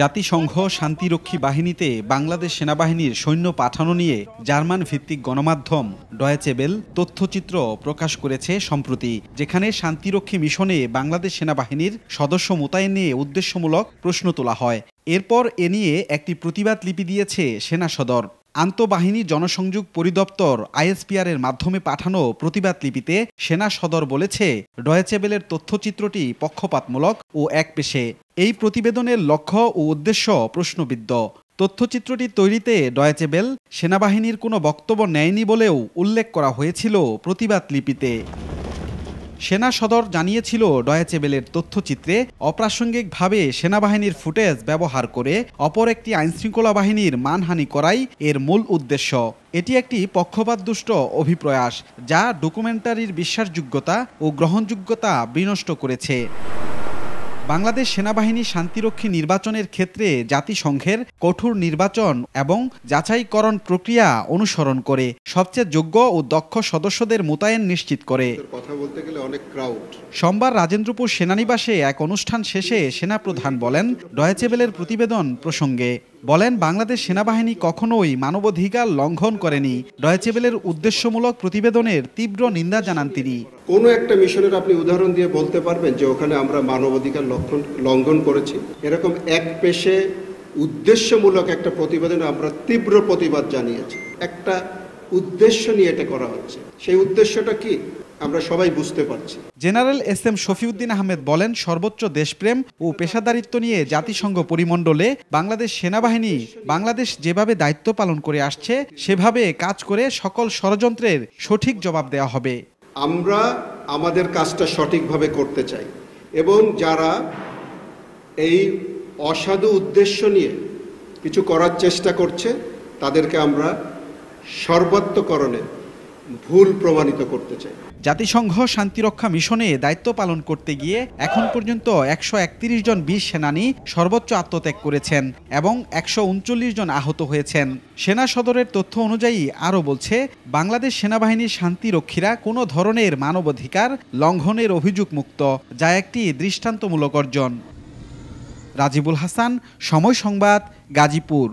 জাতিসংঘ শান্তিরক্ষী বাহিনীতে বাংলাদেশ সেনাবাহিনীর সৈন্য পাঠানো নিয়ে জার্মান ভিত্তিক গণমাধ্যম ডয়েচে বেল তথ্যচিত্র প্রকাশ করেছে সম্প্রতি, যেখানে শান্তিরক্ষী মিশনে বাংলাদেশ সেনাবাহিনীর সদস্য মোতায়েন নিয়ে উদ্দেশ্যমূলক প্রশ্ন তোলা হয়। এরপর এ নিয়ে একটি প্রতিবাদ লিপি দিয়েছে সেনা সদর। আন্তঃবাহিনী জনসংযোগ পরিদপ্তর আইএসপিআর এর মাধ্যমে পাঠানো প্রতিবাদ লিপিতে সেনা সদর বলেছে, ডয়েচে বেলের তথ্যচিত্রটি পক্ষপাতমূলক ও একপেশে। এই প্রতিবেদনের লক্ষ্য ও উদ্দেশ্য প্রশ্নবিদ্ধ। তথ্যচিত্রটি তৈরিতে ডয়েচে বেল সেনাবাহিনীর কোনো বক্তব্য নেয়নি বলেও উল্লেখ করা হয়েছিল প্রতিবাদ লিপিতে। সেনা সদর জানিয়েছিল, ডয়েচে বেলের তথ্যচিত্রে অপ্রাসঙ্গিকভাবে সেনাবাহিনীর ফুটেজ ব্যবহার করে অপর একটি আইনশৃঙ্খলা বাহিনীর মানহানি করাই এর মূল উদ্দেশ্য। এটি একটি পক্ষপাতদুষ্ট অভিপ্রয়াস, যা ডকুমেন্টারির বিশ্বাসযোগ্যতা ও গ্রহণযোগ্যতা বিনষ্ট করেছে। বাংলাদেশ সেনাবাহিনী শান্তিরক্ষী নির্বাচনের ক্ষেত্রে জাতিসংঘের কঠোর নির্বাচন এবং যাচাইকরণ প্রক্রিয়া অনুসরণ করে সবচেয়ে যোগ্য ও দক্ষ সদস্যদের মোতায়েন নিশ্চিত করে। সোমবার রাজেন্দ্রপুর সেনানিবাসে এক অনুষ্ঠান শেষে সেনাপ্রধান বলেন, ডয়েচে বেলের প্রতিবেদন প্রসঙ্গে বলেন, বাংলাদেশ সেনাবাহিনী কখনোই মানবাধিকার লঙ্ঘন করেনি। ডয়েচে বেলের উদ্দেশ্যমূলক প্রতিবেদনের তীব্র নিন্দা জানান তিনি। কোনো একটা মিশনের আপনি উদাহরণ দিয়ে বলতে পারবেন যে ওখানে আমরা মানবাধিকার লঙ্ঘন করেছি? এরকম এক পেশে উদ্দেশ্যমূলক একটা প্রতিবেদনে আমরা তীব্র প্রতিবাদ জানিয়েছি। একটা উদ্দেশ্য নিয়ে এটা করা হচ্ছে, সেই উদ্দেশ্যটা কি আমরা সবাই বুঝতে পারছি। জেনারেল এসএম শফিউদ্দিন আহমেদ বলেন, সর্বোচ্চ দেশপ্রেম ও পেশাদারিত্ব নিয়ে জাতিসংঘ পরিমণ্ডলে বাংলাদেশ সেনাবাহিনী বাংলাদেশ যেভাবে দায়িত্ব পালন করে আসছে সেভাবে কাজ করে সকল ষড়যন্ত্রের সঠিক জবাব দেওয়া হবে। আমরা আমাদের কাজটা সঠিকভাবে করতে চাই এবং যারা এই অসাধু উদ্দেশ্য নিয়ে কিছু করার চেষ্টা করছে তাদেরকে আমরা সর্বাত্মকরণে ভুল প্রমাণিত করতে চাই। জাতিসংঘ শান্তিরক্ষা মিশনে দায়িত্ব পালন করতে গিয়ে এখন পর্যন্ত 131 জন বীর সেনানী সর্বোচ্চ আত্মত্যাগ করেছেন এবং 139 জন আহত হয়েছেন। সেনা সদরের তথ্য অনুযায়ী আরও বলছে, বাংলাদেশ সেনাবাহিনীর শান্তিরক্ষীরা কোনো ধরনের মানবাধিকার লঙ্ঘনের অভিযোগ মুক্ত, যা একটি দৃষ্টান্তমূলক অর্জন। রাজিবুল হাসান, সময় সংবাদ, গাজীপুর।